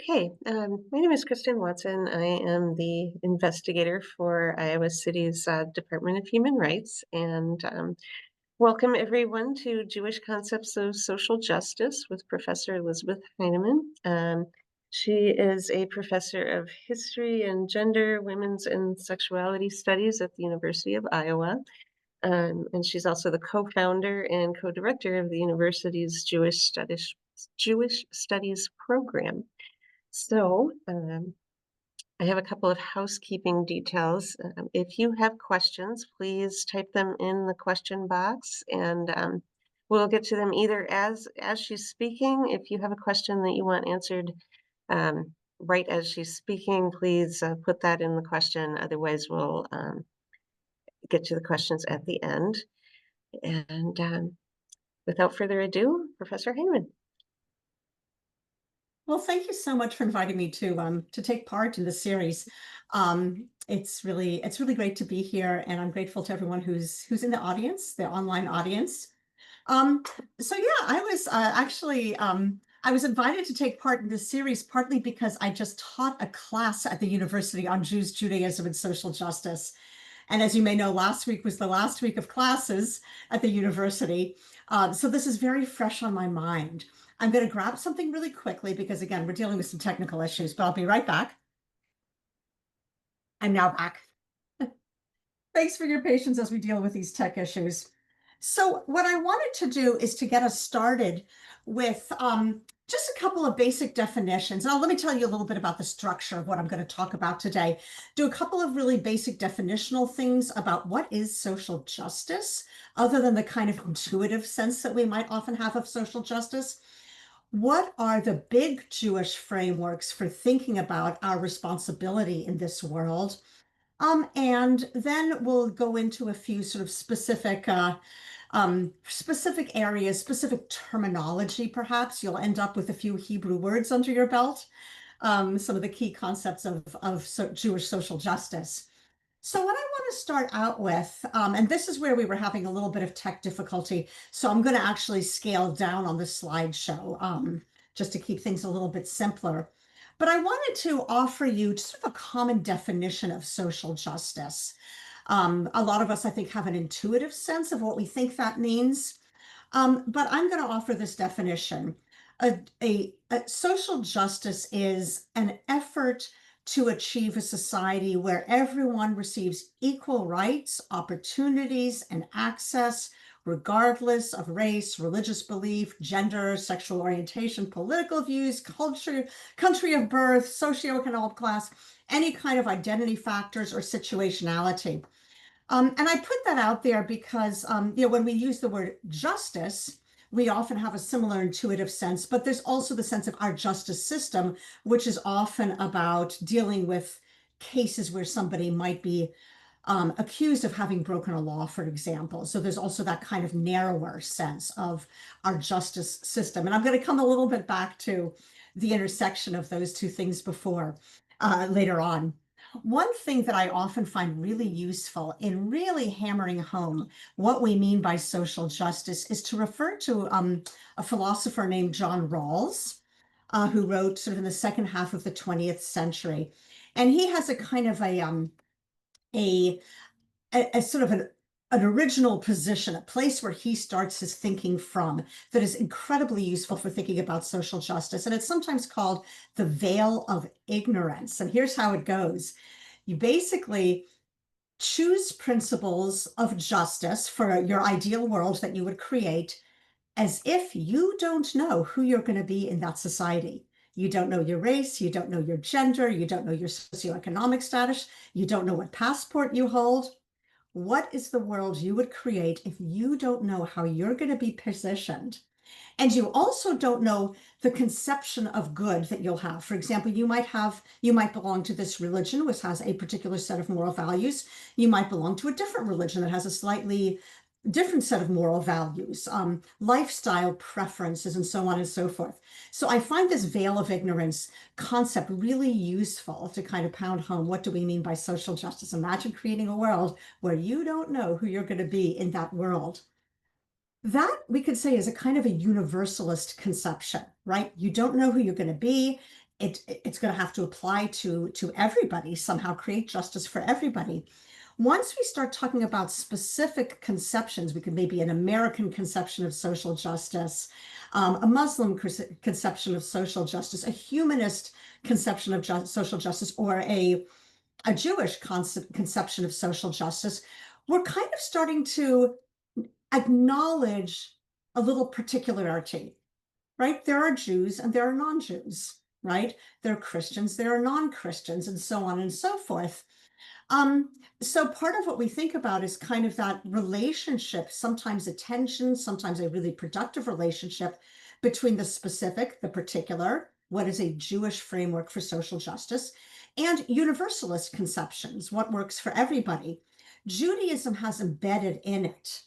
Okay, my name is Kristen Watson. I am the investigator for Iowa City's Department of Human Rights, and welcome everyone to Jewish Concepts of Social Justice with Professor Elizabeth Heineman. She is a professor of history and gender, women's and sexuality studies at the University of Iowa. And she's also the co-founder and co-director of the university's Jewish Studies program. So, I have a couple of housekeeping details. If you have questions, please type them in the question box, and we'll get to them either as she's speaking. If you have a question that you want answered right as she's speaking, please put that in the question. Otherwise, we'll get to the questions at the end. And without further ado, Professor Heyman. Well, thank you so much for inviting me to take part in this series. It's really great to be here, and I'm grateful to everyone who's in the audience, the online audience. Um, so yeah, I was invited to take part in this series partly because I just taught a class at the university on Jews, Judaism, and social justice. And as you may know, last week was the last week of classes at the university. So this is very fresh on my mind. I'm going to grab something really quickly because, again, we're dealing with some technical issues, but I'll be right back. I'm now back. Thanks for your patience as we deal with these tech issues. So what I wanted to do is to get us started with just a couple of basic definitions. Now, let me tell you a little bit about the structure of what I'm going to talk about today. Do a couple of really basic definitional things about what is social justice, other than the kind of intuitive sense that we might often have of social justice. What are the big Jewish frameworks for thinking about our responsibility in this world? And then we'll go into a few sort of specific areas, specific terminology, perhaps. You'll end up with a few Hebrew words under your belt, some of the key concepts of Jewish social justice. So what I want to start out with, and this is where we were having a little bit of tech difficulty, so I'm going to actually scale down on the slideshow, just to keep things a little bit simpler. But I wanted to offer you sort of a common definition of social justice. A lot of us, I think, have an intuitive sense of what we think that means. But I'm going to offer this definition. A social justice is an effort to achieve a society where everyone receives equal rights, opportunities, and access, regardless of race, religious belief, gender, sexual orientation, political views, culture, country of birth, socioeconomic class, any kind of identity factors or situationality. And I put that out there because, when we use the word justice, we often have a similar intuitive sense, but there's also the sense of our justice system, which is often about dealing with cases where somebody might be accused of having broken a law, for example. So there's also that kind of narrower sense of our justice system. And I'm going to come a little bit back to the intersection of those two things before later on. One thing that I often find really useful in really hammering home what we mean by social justice is to refer to a philosopher named John Rawls, who wrote sort of in the second half of the 20th century. And he has a kind of a, a sort of an original position, a place where he starts his thinking from that is incredibly useful for thinking about social justice. And it's sometimes called the veil of ignorance. And here's how it goes. You basically choose principles of justice for your ideal world that you would create as if you don't know who you're going to be in that society. You don't know your race, you don't know your gender, you don't know your socioeconomic status, you don't know what passport you hold. What is the world you would create if you don't know how you're going to be positioned? And you also don't know the conception of good that you'll have. For example, you might belong to this religion, which has a particular set of moral values. You might belong to a different religion that has a slightly different set of moral values, lifestyle preferences, and so on and so forth. So I find this veil of ignorance concept really useful to kind of pound home what do we mean by social justice? Imagine creating a world where you don't know who you're going to be in that world. That we could say is a kind of a universalist conception, right? You don't know who you're going to be. it's going to have to apply to everybody, somehow create justice for everybody. Once we start talking about specific conceptions, we could maybe an American conception of social justice, a Muslim conception of social justice, a humanist conception of social justice, or a Jewish conception of social justice, we're kind of starting to acknowledge a little particularity, right? There are Jews and there are non-Jews, right? There are Christians, there are non-Christians, and so on and so forth. Um, so part of what we think about is kind of that relationship, sometimes a tension, sometimes a really productive relationship between the specific, the particular, what is a Jewish framework for social justice, and universalist conceptions, what works for everybody. Judaism has embedded in it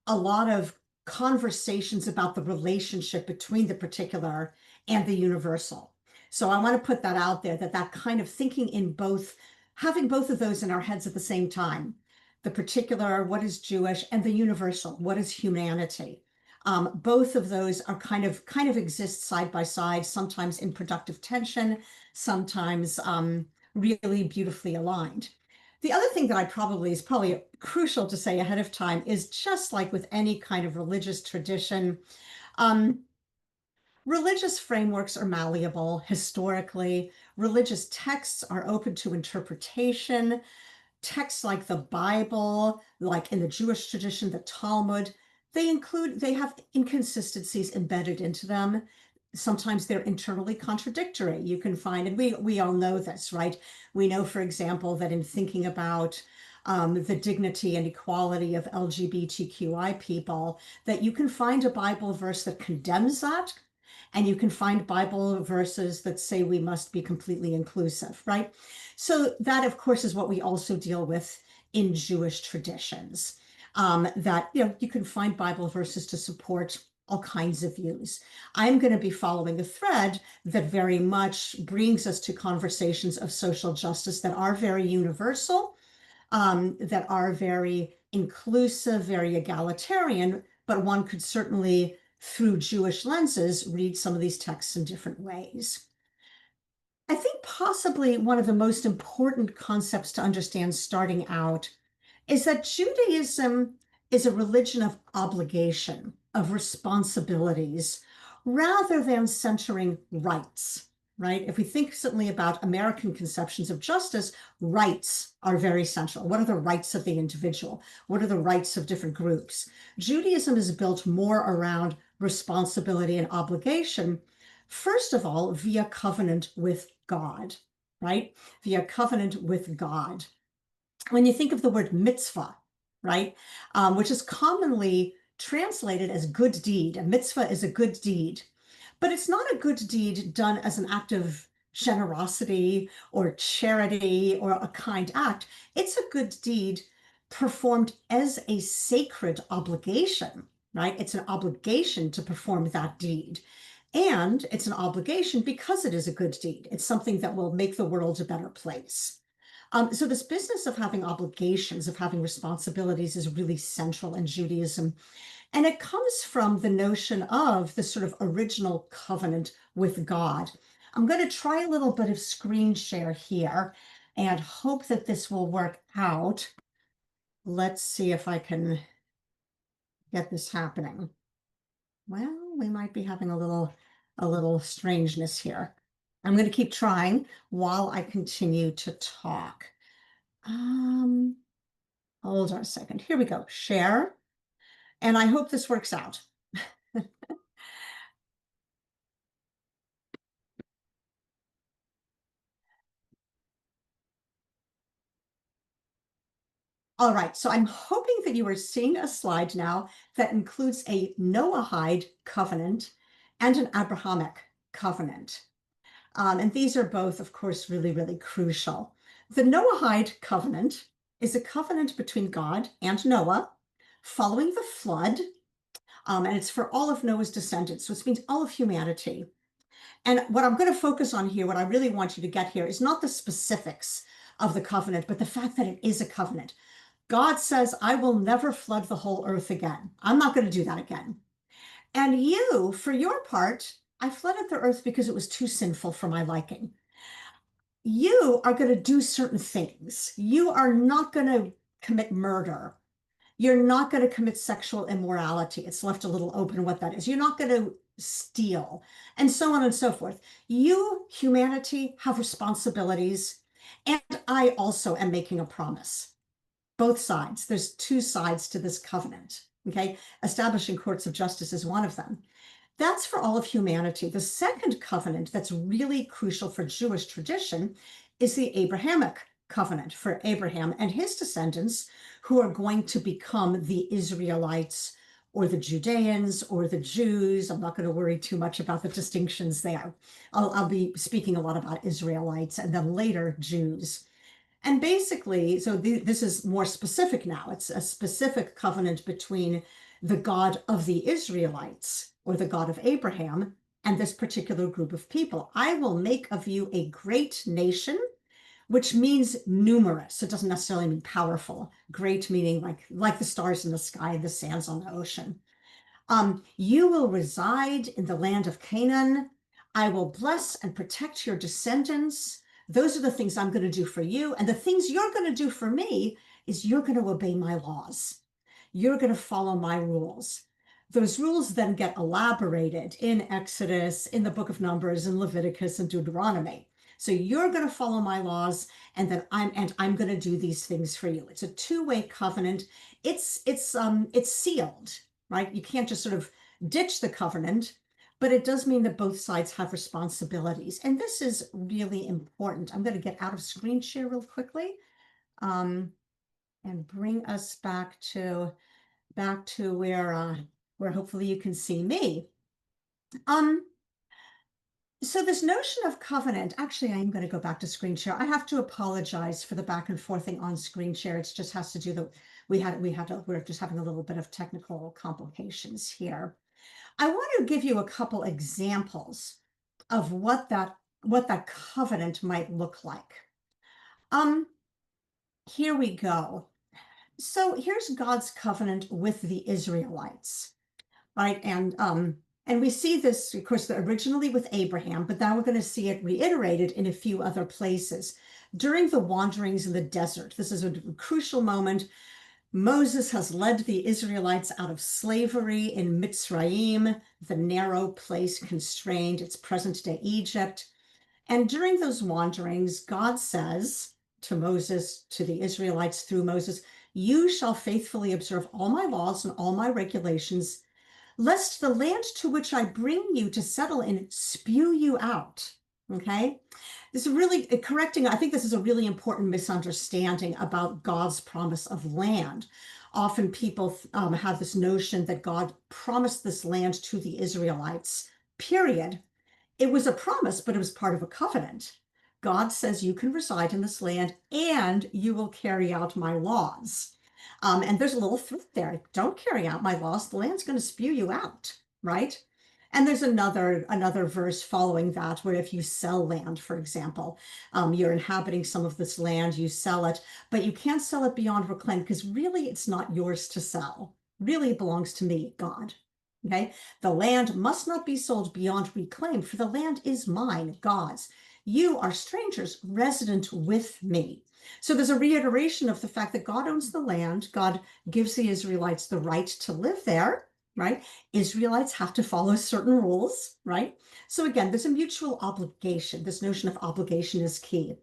a lot of conversations about the relationship between the particular and the universal. So I want to put that out there, that kind of thinking in both, having both of those in our heads at the same time, the particular, what is Jewish, and the universal, what is humanity. Both of those are kind of exist side by side, sometimes in productive tension, sometimes really beautifully aligned. The other thing that is probably crucial to say ahead of time is, just like with any kind of religious tradition, um, religious frameworks are malleable historically. Religious texts are open to interpretation. Texts like the Bible, like in the Jewish tradition, the Talmud, they have inconsistencies embedded into them. Sometimes they're internally contradictory. You can find, and we all know this, right? We know, for example, that in thinking about the dignity and equality of LGBTQI people, that you can find a Bible verse that condemns that, and you can find Bible verses that say we must be completely inclusive, right? So that, of course, is what we also deal with in Jewish traditions. That you can find Bible verses to support all kinds of views. I'm going to be following a thread that very much brings us to conversations of social justice that are very universal, that are very inclusive, very egalitarian, but one could certainly, through Jewish lenses, read some of these texts in different ways. I think possibly one of the most important concepts to understand starting out is that Judaism is a religion of obligation, of responsibilities, rather than centering rights, right? If we think certainly about American conceptions of justice, rights are very central. What are the rights of the individual? What are the rights of different groups? Judaism is built more around responsibility and obligation, first of all, via covenant with God, right? Via covenant with God. When you think of the word mitzvah, right, which is commonly translated as good deed, a mitzvah is a good deed, but it's not a good deed done as an act of generosity or charity or a kind act. It's a good deed performed as a sacred obligation, right? It's an obligation to perform that deed. And it's an obligation because it is a good deed. It's something that will make the world a better place. So this business of having obligations, of having responsibilities is really central in Judaism. And it comes from the notion of the sort of original covenant with God. I'm going to try a little bit of screen share here and hope that this will work out. Let's see if I can get this happening. Well, we might be having a little strangeness here. I'm going to keep trying while I continue to talk. Hold on a second. Here we go. Share. And I hope this works out. All right. So I'm hoping that you are seeing a slide now that includes a Noahide covenant and an Abrahamic covenant. And these are both, of course, really, really crucial. The Noahide covenant is a covenant between God and Noah following the flood. And it's for all of Noah's descendants. So it means all of humanity. And what I'm going to focus on here, what I really want you to get here, is not the specifics of the covenant, but the fact that it is a covenant. God says, I will never flood the whole earth again. I'm not going to do that again. And you, for your part, I flooded the earth because it was too sinful for my liking. You are going to do certain things. You are not going to commit murder. You're not going to commit sexual immorality. It's left a little open what that is. You're not going to steal, and so on and so forth. You, humanity, have responsibilities. And I also am making a promise. Both sides. There's two sides to this covenant. Okay. Establishing courts of justice is one of them. That's for all of humanity. The second covenant that's really crucial for Jewish tradition is the Abrahamic covenant for Abraham and his descendants, who are going to become the Israelites or the Judeans or the Jews. I'm not going to worry too much about the distinctions there. I'll be speaking a lot about Israelites and then later Jews. And basically, this is more specific now. It's a specific covenant between the God of the Israelites or the God of Abraham and this particular group of people. I will make of you a great nation, which means numerous. It doesn't necessarily mean powerful. Great meaning like the stars in the sky and the sands on the ocean. You will reside in the land of Canaan. I will bless and protect your descendants. Those are the things I'm going to do for you. And the things you're going to do for me is you're going to obey my laws. You're going to follow my rules. Those rules then get elaborated in Exodus, in the book of Numbers, in Leviticus, and Deuteronomy. So you're going to follow my laws, and then I'm going to do these things for you. It's a two-way covenant. It's sealed, right? You can't just sort of ditch the covenant, but it does mean that both sides have responsibilities. And this is really important. I'm going to get out of screen share real quickly, and bring us back to where hopefully you can see me. So this notion of covenant, actually, I'm going to go back to screen share. I have to apologize for the back and forthing on screen share. It just has to do that we're just having a little bit of technical complications here. I want to give you a couple examples of what that covenant might look like. Here we go. So here's God's covenant with the Israelites, right? And we see this, of course, originally with Abraham, but now we're going to see it reiterated in a few other places. During the wanderings in the desert, this is a crucial moment. Moses has led the Israelites out of slavery in Mitzrayim, the narrow place constrained, it's present-day Egypt. And during those wanderings, God says to Moses, to the Israelites through Moses, you shall faithfully observe all my laws and all my regulations, lest the land to which I bring you to settle in spew you out. Okay? This is really correcting. I think this is a really important misunderstanding about God's promise of land. Often people have this notion that God promised this land to the Israelites, period. It was a promise, but it was part of a covenant. God says you can reside in this land and you will carry out my laws. And there's a little threat there. Don't carry out my laws. The land's going to spew you out, right? And there's another verse following that where if you sell land, for example, you're inhabiting some of this land, you sell it, but you can't sell it beyond reclaim because really it's not yours to sell. Really it belongs to me, God. Okay? The land must not be sold beyond reclaim, for the land is mine, God's. You are strangers resident with me. So there's a reiteration of the fact that God owns the land. God gives the Israelites the right to live there, right? Israelites have to follow certain rules, right? So again, there's a mutual obligation. This notion of obligation is key.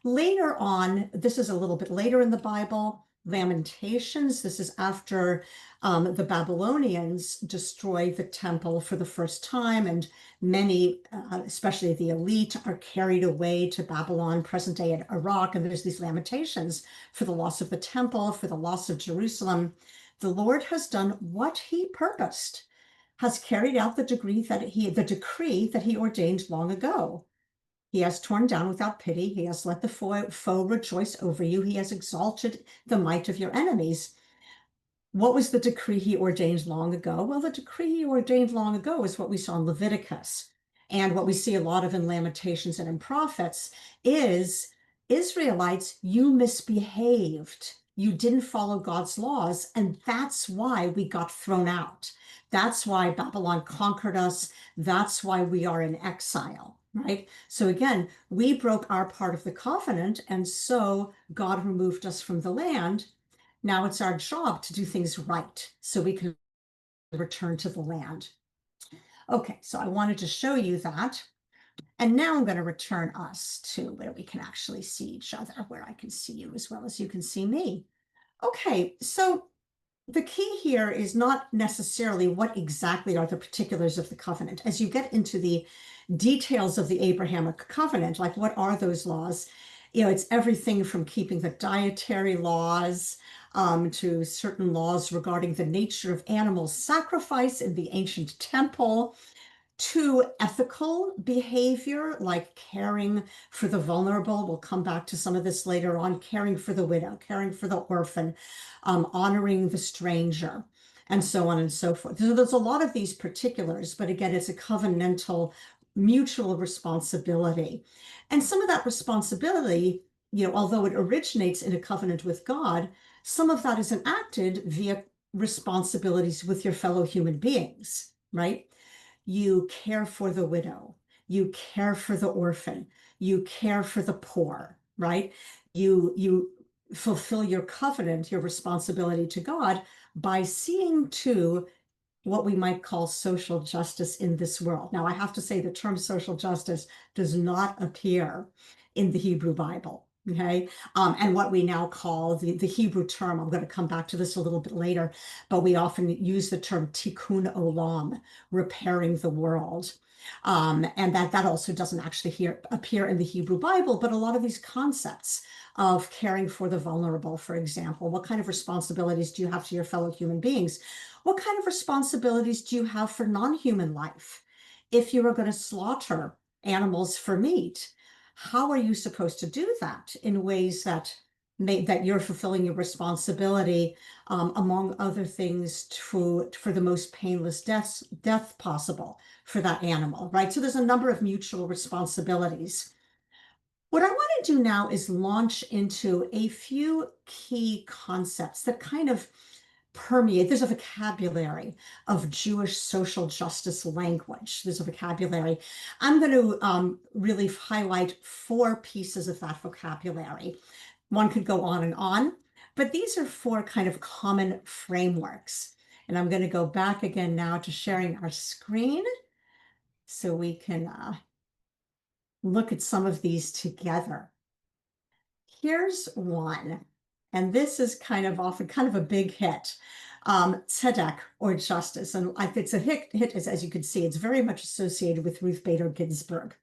Later on, this is a little bit later in the Bible, Lamentations. This is after the Babylonians destroy the temple for the first time, and many, especially the elite, are carried away to Babylon, present day in Iraq. And there's these lamentations for the loss of the temple, for the loss of Jerusalem. The Lord has done what he purposed, has carried out the decree that he ordained long ago. He has torn down without pity. He has let the foe rejoice over you. He has exalted the might of your enemies. What was the decree he ordained long ago? Well, the decree he ordained long ago is what we saw in Leviticus. And what we see a lot of in Lamentations and in Prophets is Israelites, you misbehaved. You didn't follow God's laws, and that's why we got thrown out. That's why Babylon conquered us. That's why we are in exile, right? So again, we broke our part of the covenant, and so God removed us from the land. Now it's our job to do things right so we can return to the land. Okay, so I wanted to show you that. And now I'm going to return us to where we can actually see each other, where I can see you as well as you can see me. Okay, so the key here is not necessarily what exactly are the particulars of the covenant. As you get into the details of the Abrahamic covenant, like what are those laws? It's everything from keeping the dietary laws to certain laws regarding the nature of animal sacrifice in the ancient temple, to ethical behavior, like caring for the vulnerable. We'll come back to some of this later on, caring for the widow, caring for the orphan, honoring the stranger, and so on and so forth. So there's a lot of these particulars, but again, it's a covenantal mutual responsibility. And some of that responsibility, although it originates in a covenant with God, some of that is enacted via responsibilities with your fellow human beings, right? You care for the widow, you care for the orphan, you care for the poor, right? You fulfill your covenant, your responsibility to God by seeing to what we might call social justice in this world. Now, I have to say the term social justice does not appear in the Hebrew Bible. Okay. And what we now call the Hebrew term, I'm going to come back to this a little bit later, but we often use the term tikkun olam, repairing the world. And that also doesn't actually appear in the Hebrew Bible, but a lot of these concepts of caring for the vulnerable, for example, what kind of responsibilities do you have to your fellow human beings? What kind of responsibilities do you have for non-human life? If you are going to slaughter animals for meat, how are you supposed to do that in ways that you're fulfilling your responsibility, among other things, for the most painless death possible for that animal, right? So there's a number of mutual responsibilities. What I want to do now is launch into a few key concepts that kind of permeate. There's a vocabulary of Jewish social justice language. There's a vocabulary. I'm going to really highlight 4 pieces of that vocabulary. One could go on, but these are 4 kind of common frameworks. And I'm going to go back again now to sharing our screen so we can look at some of these together. Here's one, and this is kind of often kind of a big hit. Tzedek, or justice, and it's a hit as you can see, it's very much associated with Ruth Bader Ginsburg.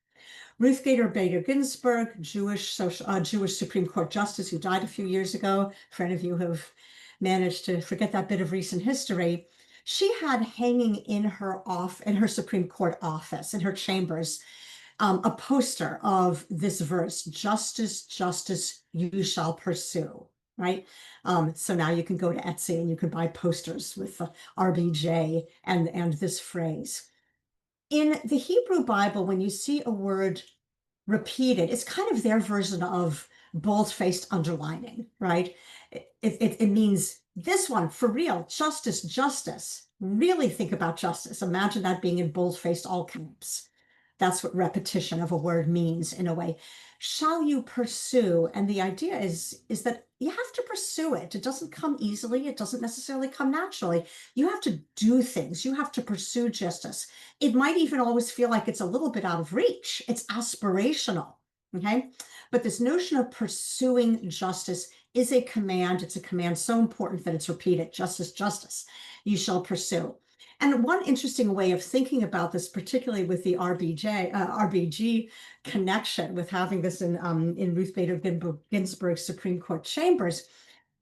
Ruth Bader Ginsburg, Jewish Supreme Court justice who died a few years ago. For any of you who have managed to forget that bit of recent history, she had hanging in her Supreme Court office, in her chambers, a poster of this verse: justice, justice, you shall pursue, right? So now you can go to Etsy and you can buy posters with RBJ and this phrase. In the Hebrew Bible, when you see a word repeated, it's kind of their version of bold-faced underlining, right? It means this one, for real, justice, justice. Really think about justice. Imagine that being in bold-faced all caps. That's what repetition of a word means in a way. Shall you pursue? And the idea is that you have to pursue it. It doesn't come easily. It doesn't necessarily come naturally. You have to do things. You have to pursue justice. It might even always feel like it's a little bit out of reach. It's aspirational, okay? But this notion of pursuing justice is a command. It's a command so important that it's repeated. Justice, justice, you shall pursue. And one interesting way of thinking about this, particularly with the RBG connection, with having this in Ruth Bader Ginsburg's Supreme Court chambers,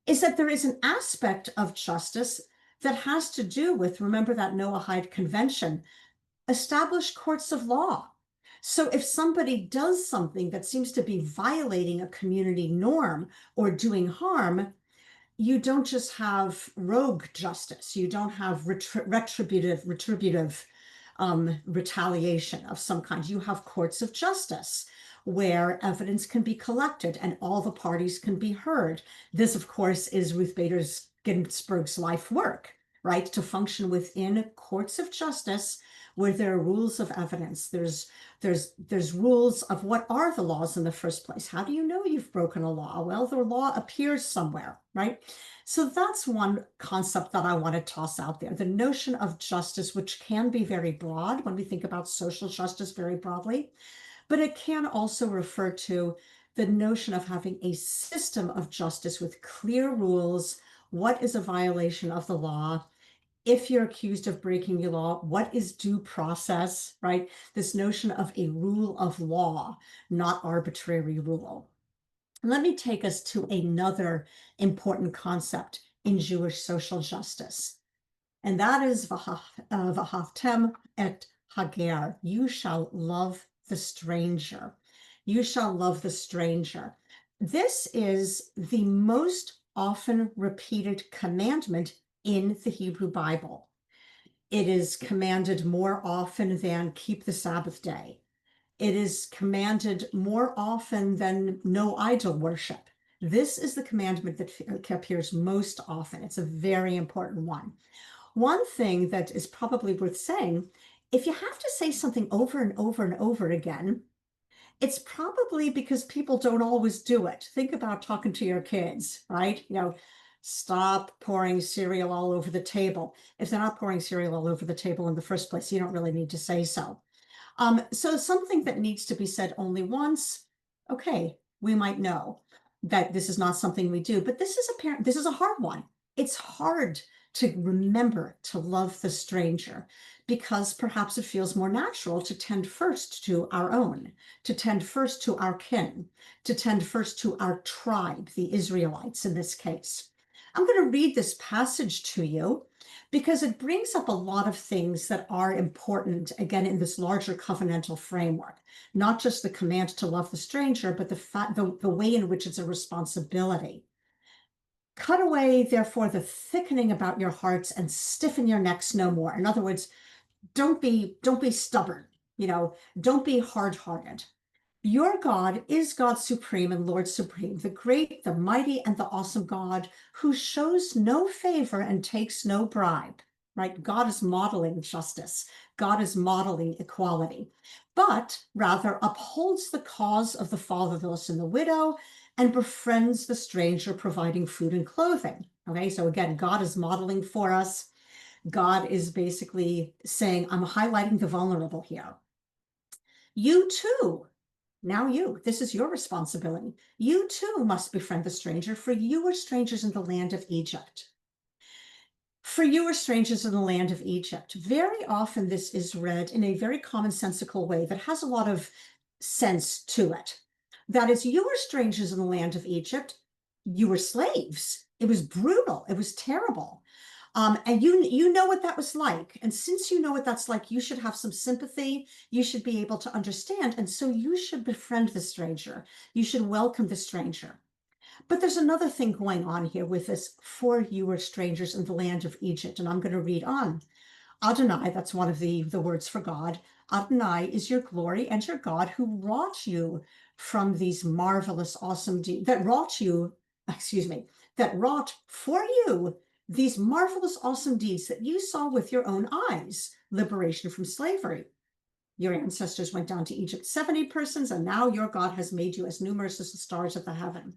is that there is an aspect of justice that has to do with, remember that Noahide Convention, established courts of law. So if somebody does something that seems to be violating a community norm or doing harm, you don't just have rogue justice. You don't have retributive retaliation of some kind. You have courts of justice, where evidence can be collected and all the parties can be heard. This, of course, is Ruth Bader Ginsburg's life work, right? To function within courts of justice where there are rules of evidence. There's rules of what are the laws in the first place. How do you know you've broken a law? Well, the law appears somewhere, right? So that's one concept that I want to toss out there. The notion of justice, which can be very broad when we think about social justice very broadly, but it can also refer to the notion of having a system of justice with clear rules. What is a violation of the law? If you're accused of breaking the law, what is due process, right? This notion of a rule of law, not arbitrary rule. Let me take us to another important concept in Jewish social justice, and that is v'ahavtem et hager. You shall love the stranger. You shall love the stranger. This is the most often repeated commandment in the Hebrew Bible. It is commanded more often than keep the Sabbath day. It is commanded more often than no idol worship. This is the commandment that appears most often. It's a very important one. One thing that is probably worth saying, if you have to say something over and over and over again, it's probably because people don't always do it. Think about talking to your kids, right? Stop pouring cereal all over the table. If they're not pouring cereal all over the table in the first place, you don't really need to say so. So something that needs to be said only once, okay, we might know that this is not something we do, but this is a hard one. It's hard to remember to love the stranger because perhaps it feels more natural to tend first to our own, to tend first to our kin, to tend first to our tribe, the Israelites in this case. I'm going to read this passage to you because it brings up a lot of things that are important, again, in this larger covenantal framework, not just the command to love the stranger, but the way in which it's a responsibility. Cut away, therefore, the thickening about your hearts and stiffen your necks no more. In other words, don't be stubborn, don't be hard-hearted. Your God is God supreme and Lord supreme, the great, the mighty, and the awesome God who shows no favor and takes no bribe, right? God is modeling justice. God is modeling equality, but rather upholds the cause of the fatherless and the widow and befriends the stranger, providing food and clothing. Okay, so again, God is modeling for us. God is basically saying, I'm highlighting the vulnerable here. You too. Now this is your responsibility. You too must befriend the stranger, for you were strangers in the land of Egypt. For you were strangers in the land of Egypt. Very often this is read in a very commonsensical way that has a lot of sense to it. That is, you were strangers in the land of Egypt. You were slaves. It was brutal. It was terrible. And you know what that was like. And since you know what that's like, you should have some sympathy. You should be able to understand. And so you should befriend the stranger. You should welcome the stranger. But there's another thing going on here with this, for you were strangers in the land of Egypt. And I'm going to read on. Adonai, that's one of the words for God. Adonai is your glory and your God who wrought you from these marvelous, awesome deeds, that wrought for you these marvelous, awesome deeds that you saw with your own eyes, liberation from slavery. Your ancestors went down to Egypt, 70 persons, and now your God has made you as numerous as the stars of the heaven.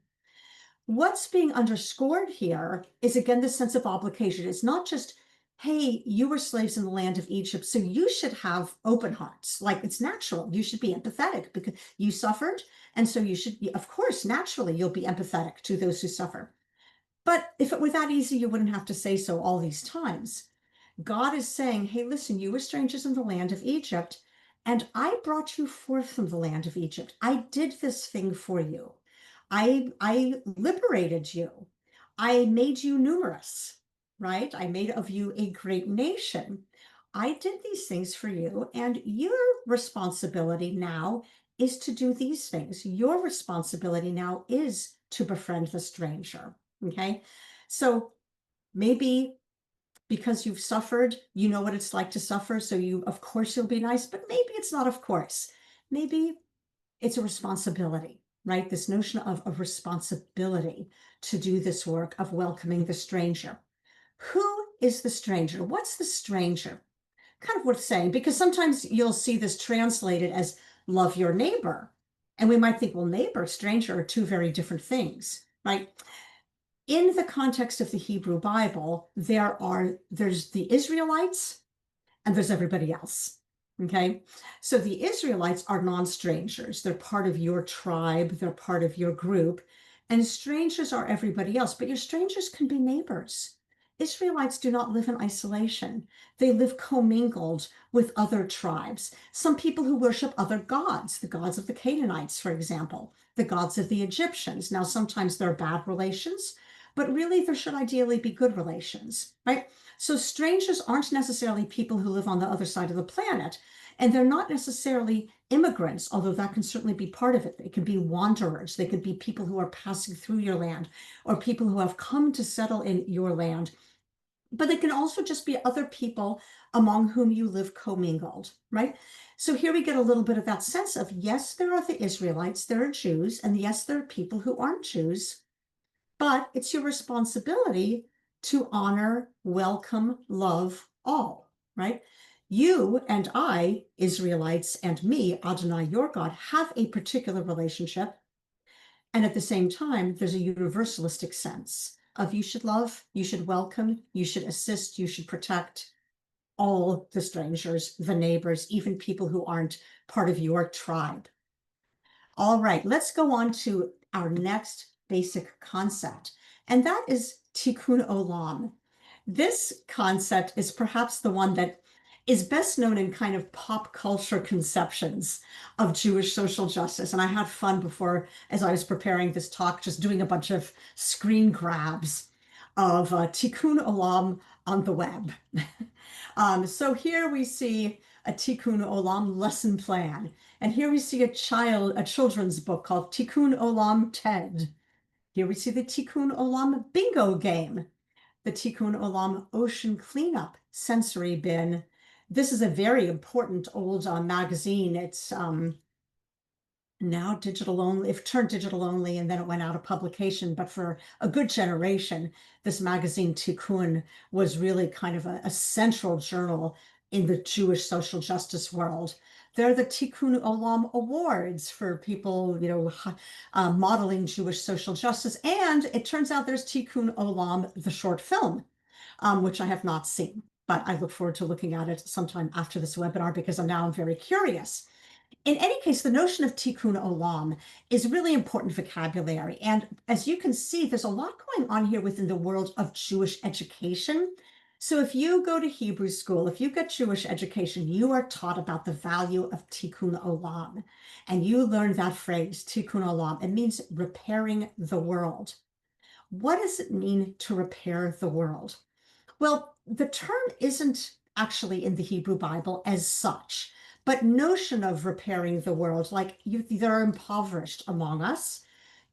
What's being underscored here is, again, the sense of obligation. It's not just, hey, you were slaves in the land of Egypt, so you should have open hearts. Like, it's natural. You should be empathetic because you suffered. And so you should, of course, naturally, you'll be empathetic to those who suffer. But if it were that easy, you wouldn't have to say so all these times. God is saying, hey, listen, you were strangers in the land of Egypt, and I brought you forth from the land of Egypt. I did this thing for you. I liberated you. I made you numerous, right? I made of you a great nation. I did these things for you, and your responsibility now is to do these things. Your responsibility now is to befriend the stranger, okay? So maybe because you've suffered, you know what it's like to suffer, so of course, you'll be nice, but maybe it's not of course. Maybe It's a responsibility, right? This notion of a responsibility to do this work of welcoming the stranger. Who is the stranger? What's the stranger? Kind of worth saying, because sometimes you'll see this translated as love your neighbor. And we might think, well, neighbor, stranger are two very different things, right? In the context of the Hebrew Bible, there's the Israelites and there's everybody else. Okay. So the Israelites are non-strangers. They're part of your tribe. They're part of your group. And strangers are everybody else, but your strangers can be neighbors. Israelites do not live in isolation. They live commingled with other tribes. Some people who worship other gods, the gods of the Canaanites, for example, the gods of the Egyptians. Now, sometimes there are bad relations, but really there should ideally be good relations, right? So strangers aren't necessarily people who live on the other side of the planet, and they're not necessarily immigrants, although that can certainly be part of it. They could be wanderers. They could be people who are passing through your land or people who have come to settle in your land. But they can also just be other people among whom you live commingled, right? So here we get a little bit of that sense of, yes, there are the Israelites, there are Jews, and yes, there are people who aren't Jews, but it's your responsibility to honor, welcome, love all, right? You and I, Israelites, and me, Adonai, your God, have a particular relationship. And at the same time, there's a universalistic sense of you should love, you should welcome, you should assist, you should protect all the strangers, the neighbors, even people who aren't part of your tribe. All right, let's go on to our next basic concept, and that is tikkun olam. This concept is perhaps the one that is best known in kind of pop culture conceptions of Jewish social justice. And I had fun before, as I was preparing this talk, just doing a bunch of screen grabs of tikkun olam on the web. So here we see a tikkun olam lesson plan. And here we see a children's book called Tikkun Olam TED. Here we see the Tikkun Olam bingo game, the Tikkun Olam ocean cleanup sensory bin. This is a very important old magazine. It's now digital only, if turned digital only, and then it went out of publication. But for a good generation, this magazine Tikkun was really kind of a central journal in the Jewish social justice world. They're the Tikkun Olam Awards for people, modeling Jewish social justice. And it turns out there's Tikkun Olam, the short film, which I have not seen, but I look forward to looking at it sometime after this webinar because I'm very curious. In any case, the notion of tikkun olam is really important vocabulary. And as you can see, there's a lot going on here within the world of Jewish education. So if you go to Hebrew school, if you get Jewish education, you are taught about the value of tikkun olam. And you learn that phrase, tikkun olam. It means repairing the world. What does it mean to repair the world? Well, the term isn't actually in the Hebrew Bible as such, but notion of repairing the world, like they're impoverished among us.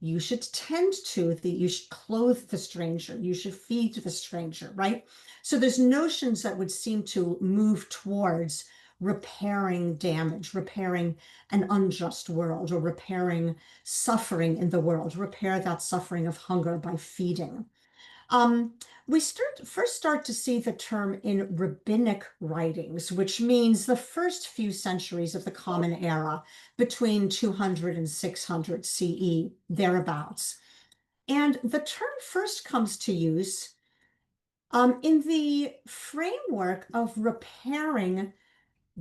You should tend to you should clothe the stranger, you should feed the stranger, right? So there's notions that would seem to move towards repairing damage, repairing an unjust world, or repairing suffering in the world, repair that suffering of hunger by feeding. We first start to see the term in rabbinic writings, which means the first few centuries of the Common Era, between 200 and 600 CE, thereabouts. And the term first comes to use in the framework of repairing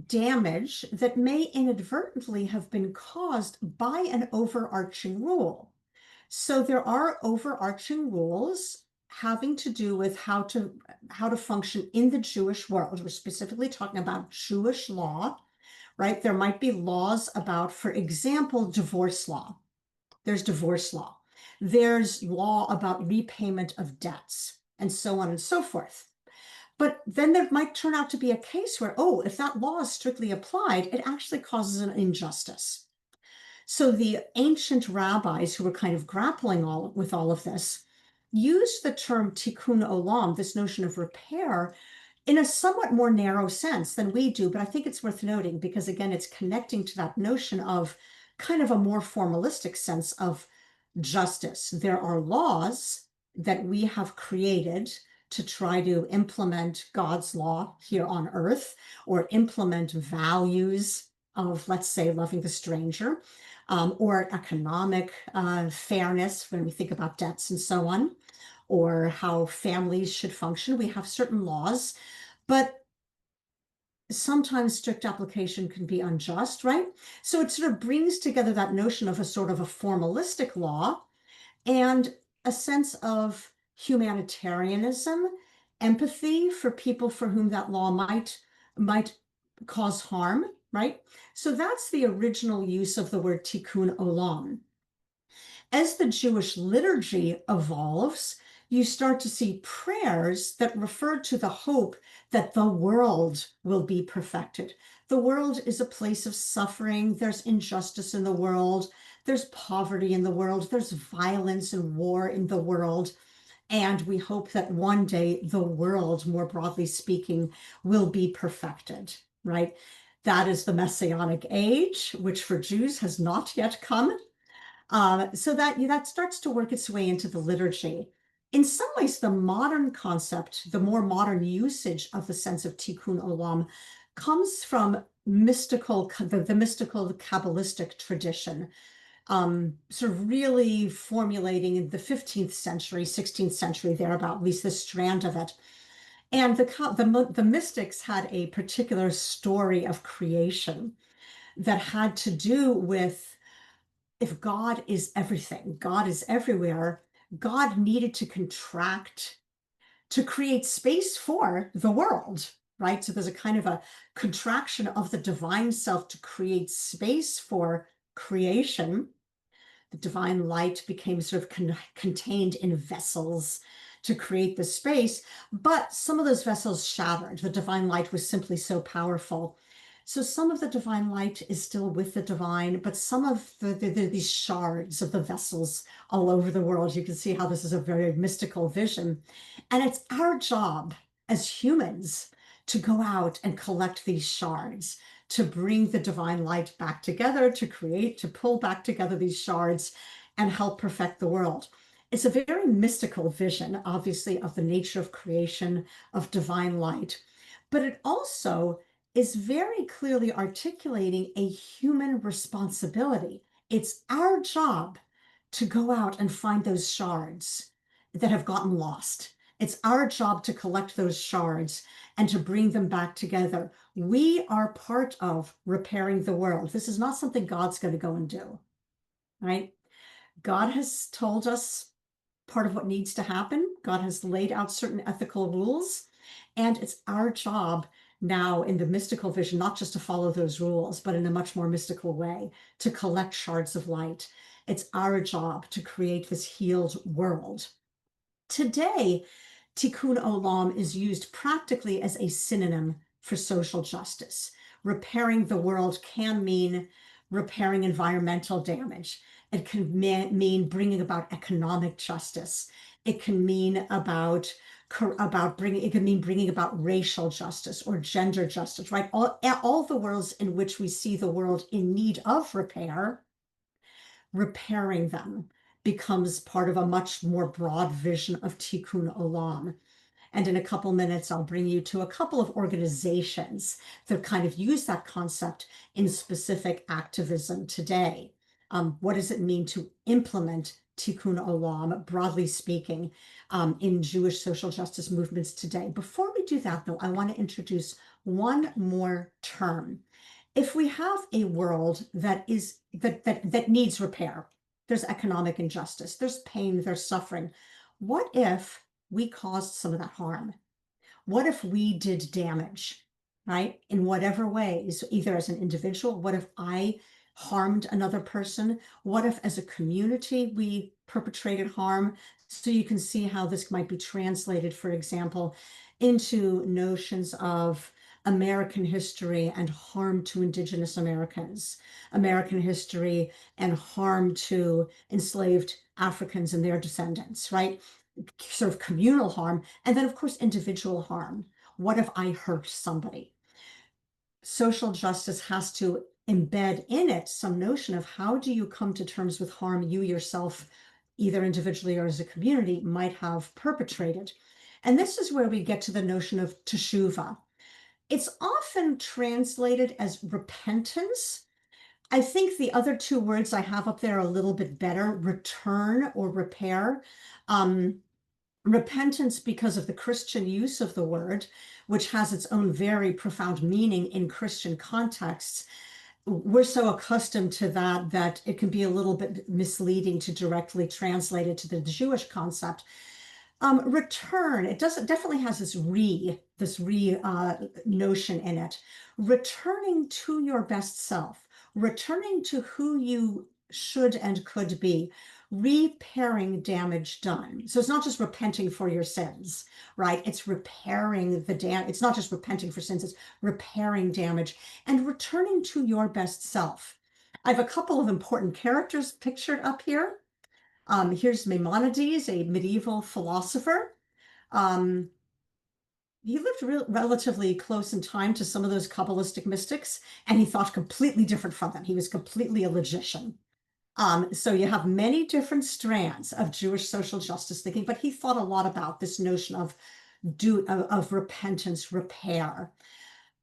damage that may inadvertently have been caused by an overarching rule. So there are overarching rules having to do with how to function in the Jewish world. We're specifically talking about Jewish law, right? There might be laws about, for example, divorce law. There's divorce law. There's law about repayment of debts, and so on and so forth. But then there might turn out to be a case where, oh, if that law is strictly applied, it actually causes an injustice. So the ancient rabbis who were kind of grappling with all of this used the term tikkun olam, this notion of repair, in a somewhat more narrow sense than we do. But I think it's worth noting because, again, it's connecting to that notion of kind of a more formalistic sense of justice. There are laws that we have created to try to implement God's law here on earth or implement values of, let's say, loving the stranger, or economic fairness when we think about debts and so on, or how families should function. We have certain laws, but sometimes strict application can be unjust, right? So it sort of brings together that notion of a sort of a formalistic law and a sense of humanitarianism, empathy for people for whom that law might cause harm, right? So that's the original use of the word tikkun olam. As the Jewish liturgy evolves, you start to see prayers that refer to the hope that the world will be perfected. The world is a place of suffering. There's injustice in the world. There's poverty in the world. There's violence and war in the world. And we hope that one day the world, more broadly speaking, will be perfected, right? That is the Messianic age, which for Jews has not yet come. So that starts to work its way into the liturgy. In some ways, the modern concept, the more modern usage of the sense of tikkun olam comes from the mystical Kabbalistic tradition, sort of really formulating in the 15th century, 16th century, thereabout, at least this strand of it. And the mystics had a particular story of creation that had to do with, if God is everything, God is everywhere, God needed to contract to create space for the world, right? So there's a kind of a contraction of the divine self to create space for creation. The divine light became sort of contained in vessels to create the space, but some of those vessels shattered. The divine light was simply so powerful. So some of the divine light is still with the divine, but some of these shards of the vessels all over the world, you can see how this is a very mystical vision. And it's our job as humans to go out and collect these shards, to bring the divine light back together, to create, to pull back together these shards and help perfect the world. It's a very mystical vision, obviously, of the nature of creation, of divine light, but it also is very clearly articulating a human responsibility. It's our job to go out and find those shards that have gotten lost. It's our job to collect those shards and to bring them back together. We are part of repairing the world. This is not something God's going to go and do, right? God has told us part of what needs to happen. God has laid out certain ethical rules, and it's our job now in the mystical vision, not just to follow those rules, but in a much more mystical way, to collect shards of light. It's our job to create this healed world. Today, tikkun olam is used practically as a synonym for social justice. Repairing the world can mean repairing environmental damage. It can mean bringing about economic justice. It can mean bringing about racial justice or gender justice, right? All the worlds in which we see the world in need of repair, repairing them becomes part of a much more broad vision of tikkun olam. And in a couple minutes, I'll bring you to a couple of organizations that kind of use that concept in specific activism today. What does it mean to implement tikkun olam, broadly speaking, in Jewish social justice movements today? Before we do that, though, I want to introduce one more term. If we have a world that needs repair, there's economic injustice, there's pain, there's suffering. What if we caused some of that harm? What if we did damage, right? In whatever ways, either as an individual, what if I harmed another person? What if as a community we perpetrated harm? So you can see how this might be translated, for example, into notions of American history and harm to Indigenous Americans, American history and harm to enslaved Africans and their descendants, right? Sort of communal harm, and then, of course, individual harm. What if I hurt somebody? Social justice has to embed in it some notion of how do you come to terms with harm you yourself, either individually or as a community, might have perpetrated. And this is where we get to the notion of teshuva. It's often translated as repentance. I think the other two words I have up there are a little bit better, return or repair. Um, Repentance because of the Christian use of the word, which has its own very profound meaning in Christian contexts. We're so accustomed to that it can be a little bit misleading to directly translate it to the Jewish concept. Return, it definitely has this re notion in it. Returning to your best self, returning to who you should and could be, repairing damage done. So it's not just repenting for your sins, right? It's repairing the damage. It's not just repenting for sins, it's repairing damage and returning to your best self. I have a couple of important characters pictured up here. Here's Maimonides, a medieval philosopher. Um, he lived relatively close in time to some of those Kabbalistic mystics, and he thought completely different from them. He was completely a logician. So you have many different strands of Jewish social justice thinking, but he thought a lot about this notion of repentance, repair.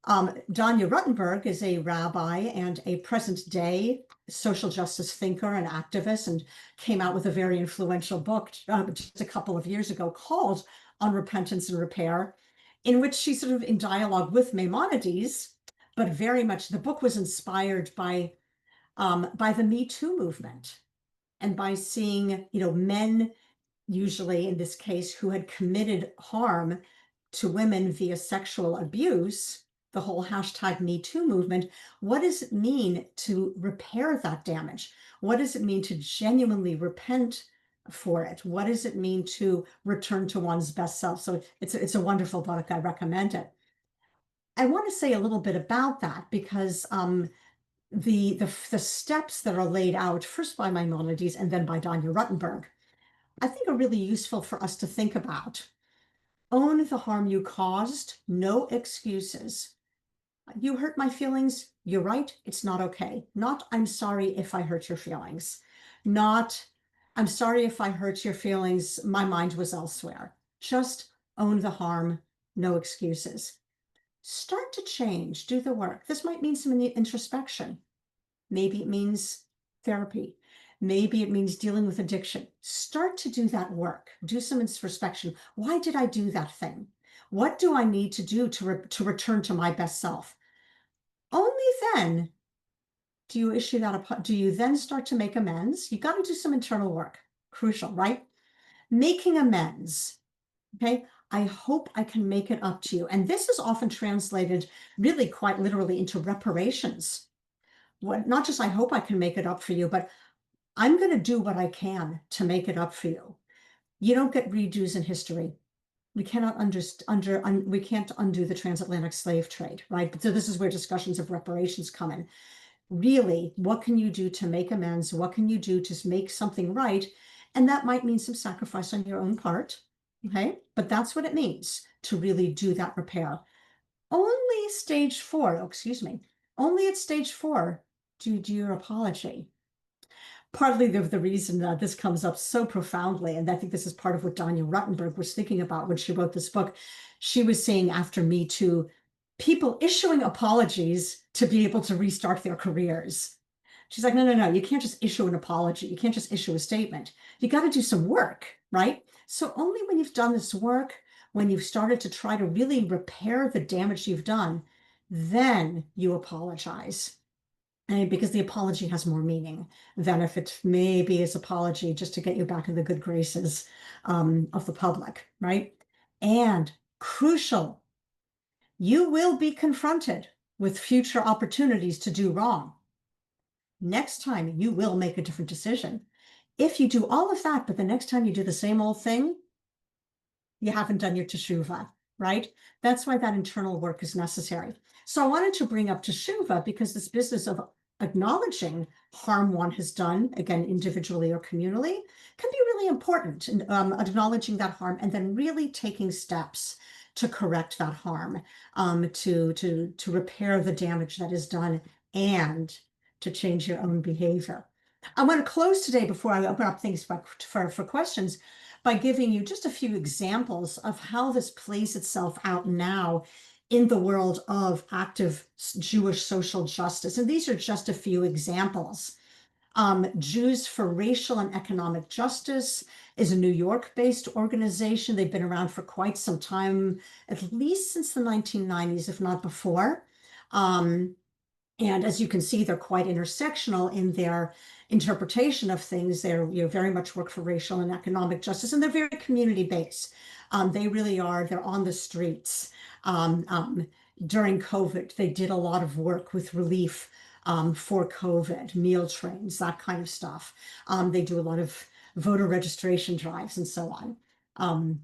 Danya Ruttenberg is a rabbi and a present day social justice thinker and activist, and came out with a very influential book just a couple of years ago called On Repentance and Repair, in which she's sort of in dialogue with Maimonides, but very much the book was inspired by the Me Too movement and by seeing, men, usually in this case, who had committed harm to women via sexual abuse, the whole hashtag Me Too movement. What does it mean to repair that damage? What does it mean to genuinely repent for it? What does it mean to return to one's best self? So it's a wonderful book. I recommend it. I want to say a little bit about that because the steps that are laid out first by Maimonides and then by Danya Ruttenberg, I think are really useful for us to think about. Own the harm you caused, no excuses. You hurt my feelings, you're right, it's not okay. Not, I'm sorry if I hurt your feelings. Not, I'm sorry if I hurt your feelings, my mind was elsewhere. Just own the harm, no excuses. Start to change, do the work. This might mean some introspection. Maybe it means therapy. Maybe it means dealing with addiction. Start to do that work. Do some introspection. Why did I do that thing? What do I need to do to return to my best self? Only then do you then start to make amends? You got to do some internal work. Crucial, right? Making amends. Okay. I hope I can make it up to you. And this is often translated really quite literally into reparations. Not just I hope I can make it up for you, but I'm going to do what I can to make it up for you. You don't get redos in history. We cannot we can't undo the transatlantic slave trade, right? But so this is where discussions of reparations come in. Really, what can you do to make amends? What can you do to make something right? And that might mean some sacrifice on your own part, okay? But that's what it means to really do that repair. Only stage 4, oh, excuse me, only at stage 4 do you do your apology. Partly the reason that this comes up so profoundly, and I think this is part of what Danya Ruttenberg was thinking about when she wrote this book. She was saying after Me Too, people issuing apologies to be able to restart their careers. She's like, no, no, no, you can't just issue an apology. You can't just issue a statement. You got to do some work, right? So only when you've done this work, when you've started to try to really repair the damage you've done, then you apologize. And because the apology has more meaning than if it maybe is apology just to get you back in the good graces of the public, right? And crucial, you will be confronted with future opportunities to do wrong. Next time, you will make a different decision. If you do all of that, but the next time you do the same old thing, you haven't done your teshuvah, right? That's why that internal work is necessary. So I wanted to bring up teshuvah because this business of acknowledging harm one has done, again, individually or communally, can be really important in acknowledging that harm and then really taking steps to correct that harm, to repair the damage that is done and to change your own behavior. I want to close today before I open up things for questions by giving you just a few examples of how this plays itself out now in the world of active Jewish social justice. And these are just a few examples. Jews for Racial and Economic Justice is a New York-based organization. They've been around for quite some time, at least since the 1990s, if not before. And as you can see, they're quite intersectional in their interpretation of things. They're very much work for racial and economic justice, and they're very community-based. They really are. They're on the streets. During COVID, they did a lot of work with relief for COVID, meal trains, that kind of stuff. They do a lot of voter registration drives and so on.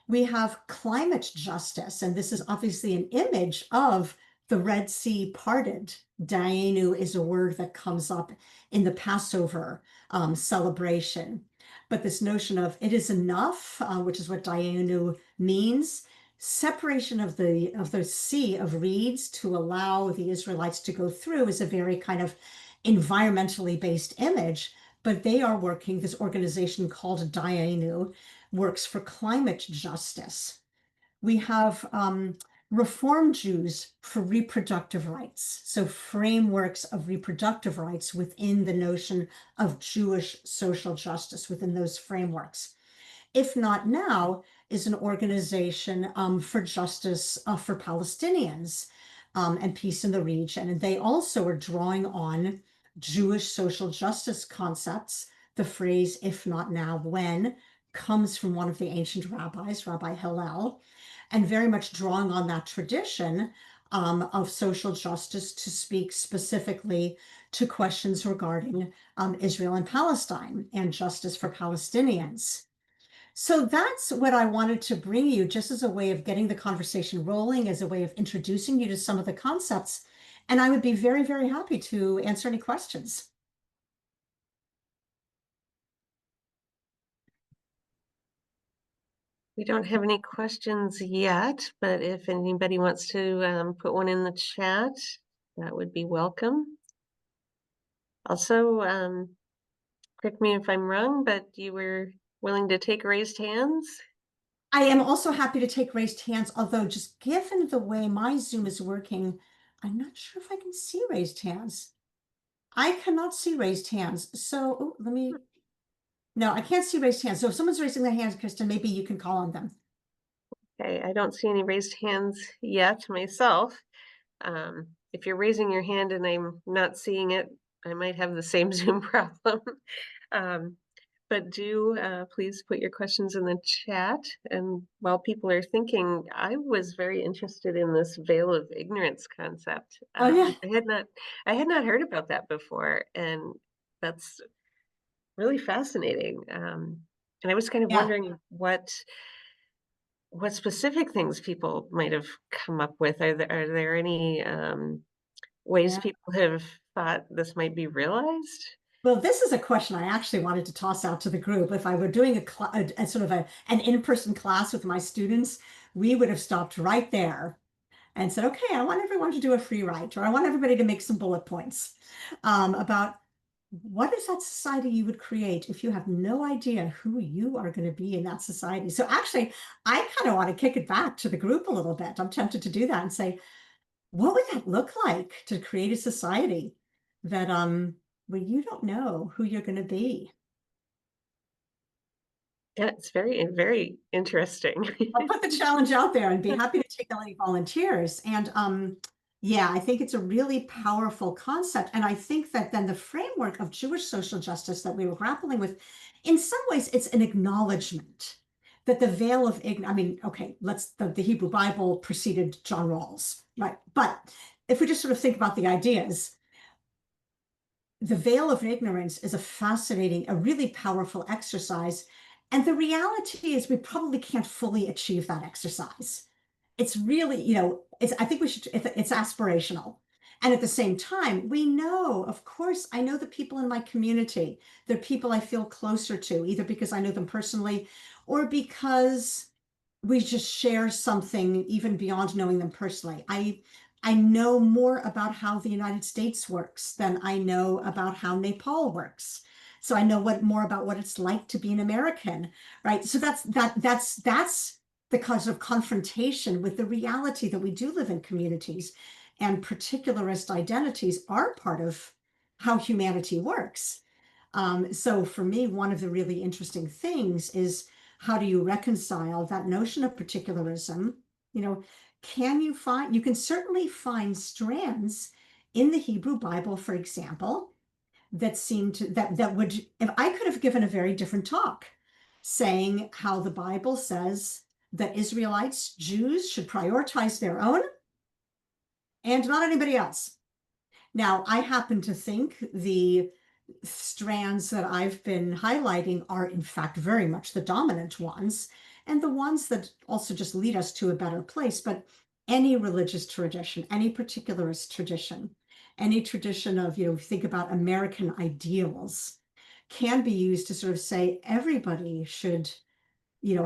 We have climate justice, and this is obviously an image of the Red Sea parted. Dayenu is a word that comes up in the Passover celebration. But this notion of it is enough, which is what Dayenu means, separation of the sea of reeds to allow the Israelites to go through is a very kind of environmentally based image. But they are working, this organization called Dayenu works for climate justice. We have Reform Jews for reproductive rights. So frameworks of reproductive rights within the notion of Jewish social justice within those frameworks. If Not Now is an organization for justice for Palestinians and peace in the region. And they also are drawing on Jewish social justice concepts. The phrase, if not now, when, comes from one of the ancient rabbis, Rabbi Hillel, and very much drawing on that tradition of social justice to speak specifically to questions regarding Israel and Palestine and justice for Palestinians. So that's what I wanted to bring you just as a way of getting the conversation rolling, as a way of introducing you to some of the concepts. And I would be very, very happy to answer any questions. We don't have any questions yet, but if anybody wants to put one in the chat, that would be welcome. Also, correct me if I'm wrong, but you were willing to take raised hands? I am also happy to take raised hands, although just given the way my Zoom is working, I'm not sure if I can see raised hands. I cannot see raised hands. So no, I can't see raised hands. So if someone's raising their hands, Kristen, maybe you can call on them. Okay, I don't see any raised hands yet myself. If you're raising your hand and I'm not seeing it, I might have the same Zoom problem. But do please put your questions in the chat. And while people are thinking, I was very interested in this veil of ignorance concept. Oh yeah. I had not heard about that before, and that's really fascinating. And I was kind of Yeah. wondering what specific things people might have come up with. Are there any ways Yeah. people have thought this might be realized? Well, this is a question I actually wanted to toss out to the group. If I were doing a sort of an in-person class with my students, we would have stopped right there and said, okay, I want everyone to do a free write, or I want everybody to make some bullet points about what is that society you would create if you have no idea who you are going to be in that society. So actually, I kind of want to kick it back to the group a little bit. I'm tempted to do that and say, what would that look like to create a society that where you don't know who you're going to be? Yeah, it's very, very interesting. I'll put the challenge out there and be happy to take any volunteers. And yeah, I think it's a really powerful concept. And I think that then the framework of Jewish social justice that we were grappling with, in some ways, it's an acknowledgement that the veil of ignorance, I mean, okay, the Hebrew Bible preceded John Rawls, right? But if we just sort of think about the ideas, the veil of ignorance is a fascinating, a really powerful exercise. And the reality is we probably can't fully achieve that exercise. It's really, I think it's aspirational. And at the same time, we know, of course, I know the people in my community. They're people I feel closer to, either because I know them personally or because we just share something even beyond knowing them personally. I know more about how the United States works than I know about how Nepal works. So I know what more about what it's like to be an American, right? So that's the cause of confrontation with the reality that we do live in communities, and particularist identities are part of how humanity works. So for me, one of the really interesting things is how do you reconcile that notion of particularism? You know, you can certainly find strands in the Hebrew Bible, for example, that seem to, that would, if I could have given a very different talk saying how the Bible says that Israelites, Jews should prioritize their own and not anybody else. Now, I happen to think the strands that I've been highlighting are, in fact, very much the dominant ones, and the ones that also just lead us to a better place. But any religious tradition, any particularist tradition, any tradition of, think about American ideals, can be used to sort of say everybody should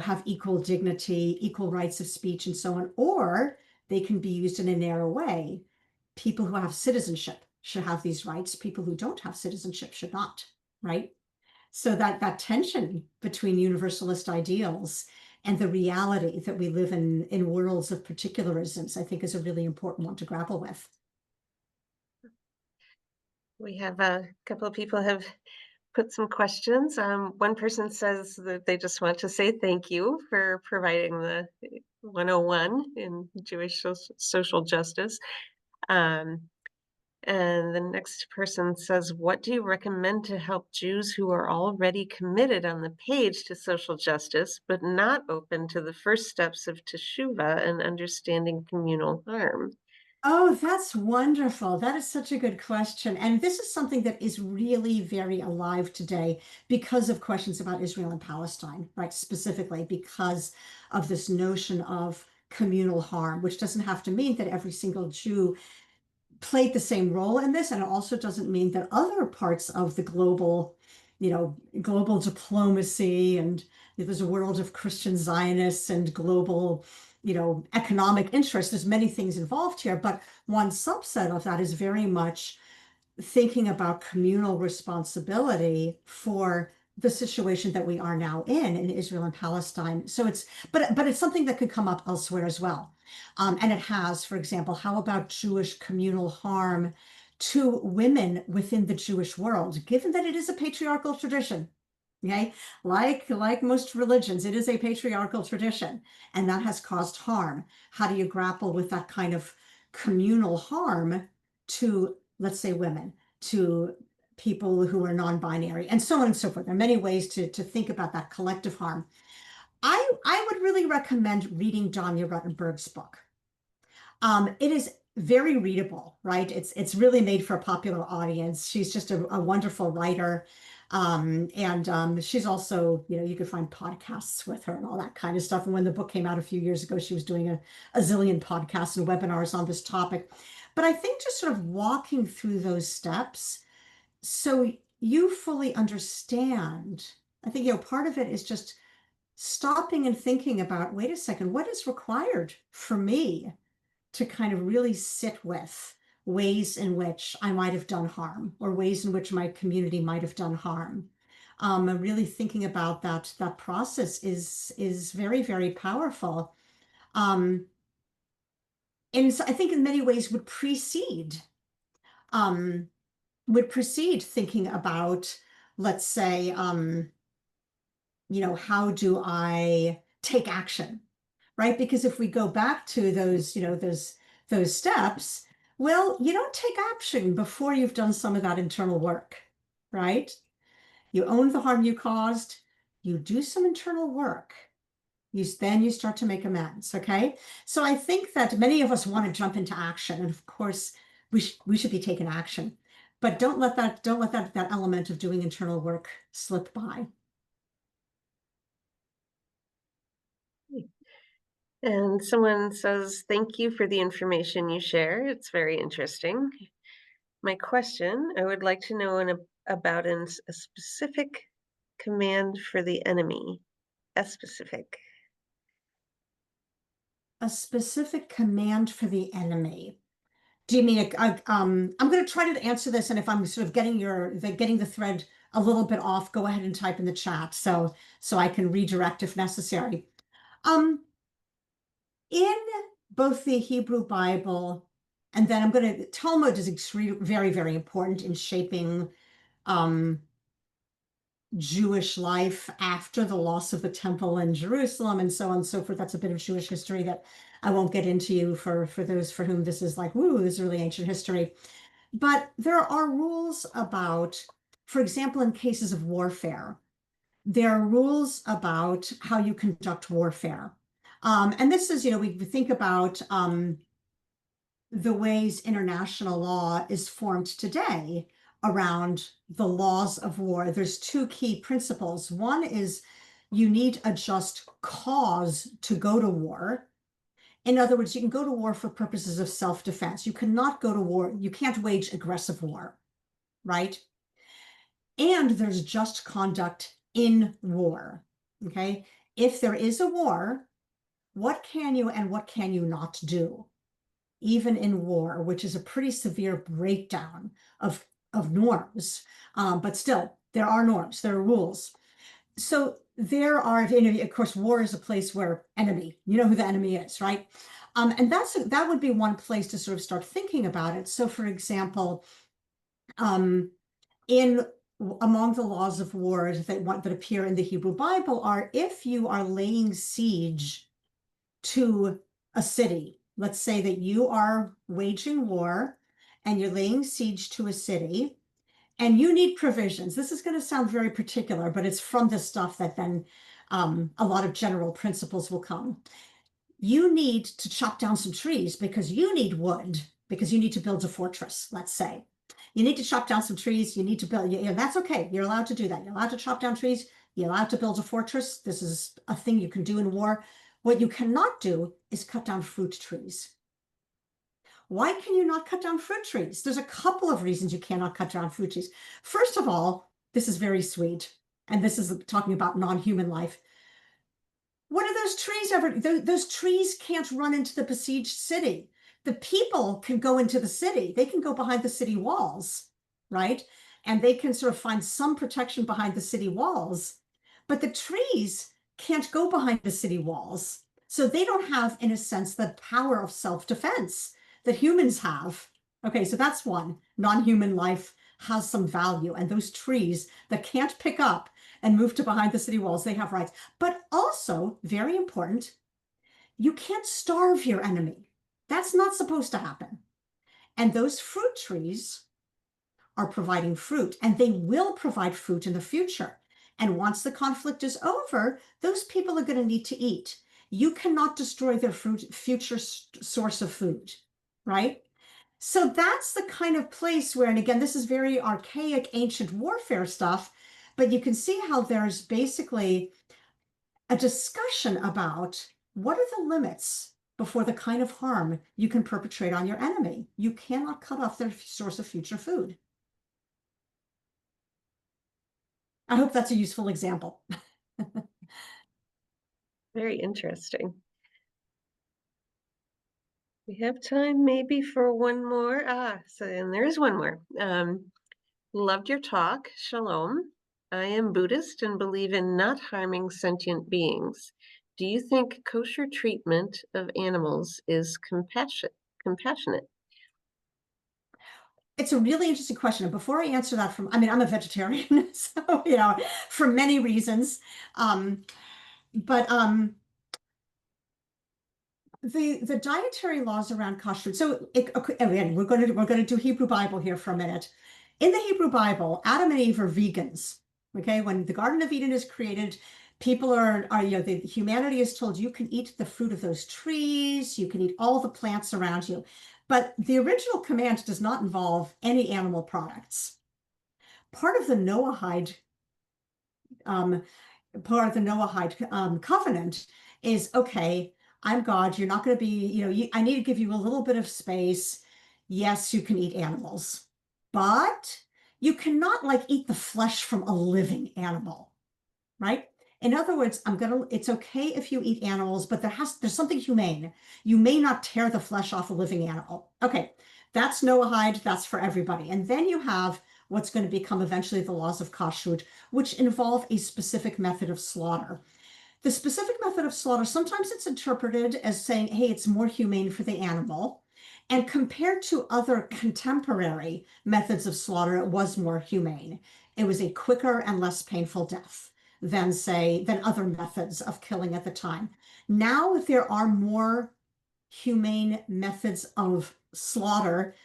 have equal dignity, equal rights of speech, and so on. Or they can be used in a narrow way. People who have citizenship should have these rights. People who don't have citizenship should not, right? So that tension between universalist ideals and the reality that we live in worlds of particularisms, I think is a really important one to grapple with. We have a couple of people have put some questions. One person says that they just want to say thank you for providing the 101 in Jewish social justice. Um, and the next person says, what do you recommend to help Jews who are already committed on the page to social justice, but not open to the first steps of teshuvah and understanding communal harm? Oh, that's wonderful. That is such a good question. And this is something that is really very alive today because of questions about Israel and Palestine, right? Specifically because of this notion of communal harm, which doesn't have to mean that every single Jew played the same role in this, and it also doesn't mean that other parts of the global diplomacy and there's a world of Christian Zionists and global, economic interests. There's many things involved here, but one subset of that is very much thinking about communal responsibility for the situation that we are now in Israel and Palestine. So but it's something that could come up elsewhere as well. And it has, for example, how about Jewish communal harm to women within the Jewish world, given that it is a patriarchal tradition? Okay, like most religions, it is a patriarchal tradition, and that has caused harm. How do you grapple with that kind of communal harm to, let's say, women, to people who are non-binary, and so on and so forth? There are many ways to think about that collective harm. I would really recommend reading Danya Ruttenberg's book. It is very readable, right? It's really made for a popular audience. She's just a wonderful writer. And she's also, you could find podcasts with her and all that kind of stuff. And when the book came out a few years ago, she was doing a zillion podcasts and webinars on this topic. But I think just sort of walking through those steps so you fully understand, I think, part of it is just stopping and thinking about, wait a second, what is required for me to kind of really sit with ways in which I might have done harm or ways in which my community might have done harm. And really thinking about that process is very, very powerful. Um, and so I think in many ways um, would precede thinking about, let's say, how do I take action? Right? Because if we go back to those steps, well, you don't take action before you've done some of that internal work, right? You own the harm you caused, you do some internal work. Then you start to make amends, okay? So I think that many of us want to jump into action, and of course, we should be taking action, but don't let that element of doing internal work slip by. And someone says, thank you for the information you share. It's very interesting. My question, I would like to know about a specific command for the enemy. A specific. A specific command for the enemy. Do you mean I'm going to try to answer this, and if I'm sort of getting the thread a little bit off, go ahead and type in the chat so I can redirect if necessary. In both the Hebrew Bible, and then Talmud is extremely very, very important in shaping um, Jewish life after the loss of the temple in Jerusalem and so on and so forth. That's a bit of Jewish history that I won't get into you for those for whom this is like, woo, this is really ancient history. But there are rules about, for example, in cases of warfare, there are rules about how you conduct warfare. And this is, we think about the ways international law is formed today around the laws of war. There's two key principles. One is you need a just cause to go to war. In other words, you can go to war for purposes of self-defense. You cannot go to war, you can't wage aggressive war, right? And there's just conduct in war, okay? If there is a war, what can you and what can you not do? Even in war, which is a pretty severe breakdown of norms. But still, there are norms, there are rules. So there are, of course, war is a place where enemy, you know who the enemy is, right? And that would be one place to sort of start thinking about it. So for example, in among the laws of war that appear in the Hebrew Bible are if you are laying siege to a city. Let's say that you are waging war and you're laying siege to a city and you need provisions. This is going to sound very particular, but it's from this stuff that then a lot of general principles will come. You need to chop down some trees because you need wood, because you need to build a fortress, let's say. You need to chop down some trees. You need to build, that's okay. You're allowed to do that. You're allowed to chop down trees. You're allowed to build a fortress. This is a thing you can do in war. What you cannot do is cut down fruit trees. Why can you not cut down fruit trees? There's a couple of reasons you cannot cut down fruit trees. First of all, this is very sweet, and this is talking about non-human life. What are those trees ever? Those trees can't run into the besieged city. The people can go into the city. They can go behind the city walls, right? And they can sort of find some protection behind the city walls. But the trees can't go behind the city walls. So they don't have, in a sense, the power of self-defense that humans have. Okay, so that's one. Non-human life has some value. And those trees that can't pick up and move to behind the city walls, they have rights. But also, very important, you can't starve your enemy. That's not supposed to happen. And those fruit trees are providing fruit, and they will provide fruit in the future. And once the conflict is over, those people are going to need to eat. You cannot destroy their future source of food, right? So that's the kind of place where, and again, this is very archaic, ancient warfare stuff, but you can see how there's basically a discussion about what are the limits before the kind of harm you can perpetrate on your enemy. You cannot cut off their source of future food. I hope that's a useful example. Very interesting. We have time maybe for one more. So and there's one more. Loved your talk. Shalom. I am Buddhist and believe in not harming sentient beings. Do you think kosher treatment of animals is compassionate? It's a really interesting question. And before I answer that I'm a vegetarian, so, for many reasons. But the dietary laws around kosher. So again, we're going to do Hebrew Bible here for a minute. In the Hebrew Bible, Adam and Eve are vegans. Okay, when the Garden of Eden is created, people the humanity is told you can eat the fruit of those trees, you can eat all the plants around you. But the original command does not involve any animal products. Part of the Noahide covenant is, okay, I'm God. You're not going to be, I need to give you a little bit of space. Yes, you can eat animals, but you cannot like eat the flesh from a living animal, right? In other words, it's okay if you eat animals, but there's something humane. You may not tear the flesh off a living animal. Okay, that's Noahide, that's for everybody. And then you have what's going to become eventually the laws of kashrut, which involve a specific method of slaughter. The specific method of slaughter, sometimes it's interpreted as saying, hey, it's more humane for the animal. And compared to other contemporary methods of slaughter, it was more humane. It was a quicker and less painful death than, than other methods of killing at the time. Now there are more humane methods of slaughter,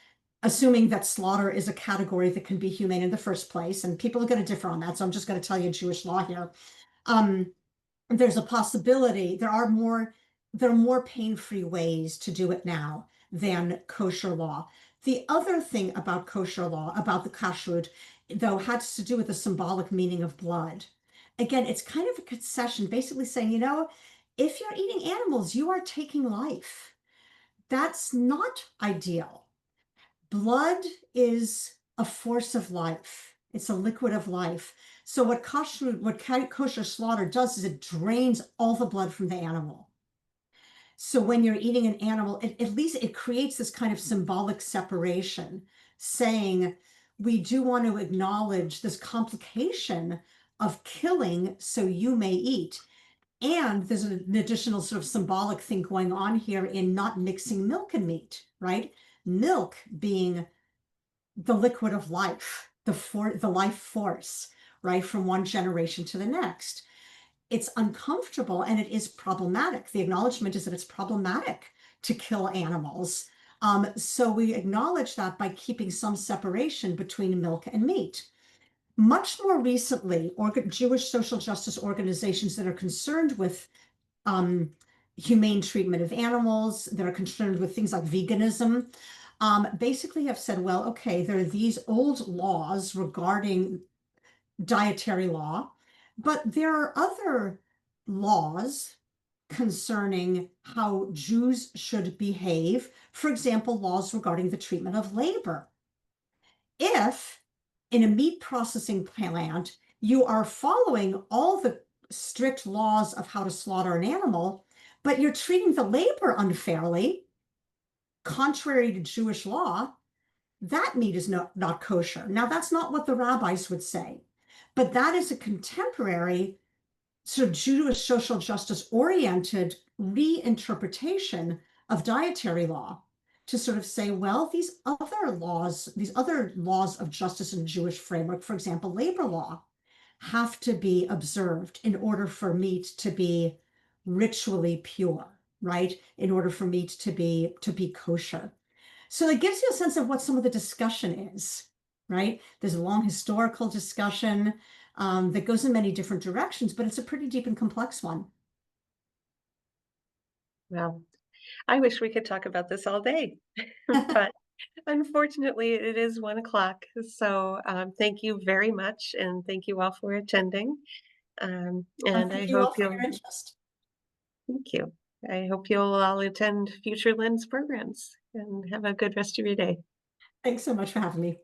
assuming that slaughter is a category that can be humane in the first place. And people are going to differ on that. So I'm just going to tell you Jewish law here. Um, there's a possibility there are more pain-free ways to do it now than kosher law. The other thing about kosher law, about the kashrut, though, has to do with the symbolic meaning of blood. Again, it's kind of a concession, basically saying, if you're eating animals, you are taking life. That's not ideal. Blood is a force of life. It's a liquid of life. So what kosher slaughter does is it drains all the blood from the animal. So when you're eating an animal, at least it creates this kind of symbolic separation, saying we do want to acknowledge this complication of killing so you may eat. And there's an additional sort of symbolic thing going on here in not mixing milk and meat, right? Milk being the liquid of life, the life force, right, from one generation to the next. It's uncomfortable and it is problematic. The acknowledgement is that it's problematic to kill animals. So we acknowledge that by keeping some separation between milk and meat. Much more recently, Jewish social justice organizations that are concerned with um, humane treatment of animals, that are concerned with things like veganism, basically have said, well, okay, there are these old laws regarding dietary law, but there are other laws concerning how Jews should behave. For example, laws regarding the treatment of labor. If in a meat processing plant, you are following all the strict laws of how to slaughter an animal, but you're treating the labor unfairly, contrary to Jewish law, that meat is not kosher. Now, that's not what the rabbis would say, but that is a contemporary sort of Jewish social justice oriented reinterpretation of dietary law to sort of say, well, these other laws of justice in Jewish framework, for example, labor law, have to be observed in order for meat to be ritually pure, right? In order for meat to be kosher. So it gives you a sense of what some of the discussion is, right? There's a long historical discussion that goes in many different directions, but it's a pretty deep and complex one. Well, I wish we could talk about this all day, but unfortunately, it is 1 o'clock. So thank you very much, and thank you all for attending. And Thank I you hope all for your you'll, interest. thank you. I hope you'll all attend future Lens programs and have a good rest of your day. Thanks so much for having me.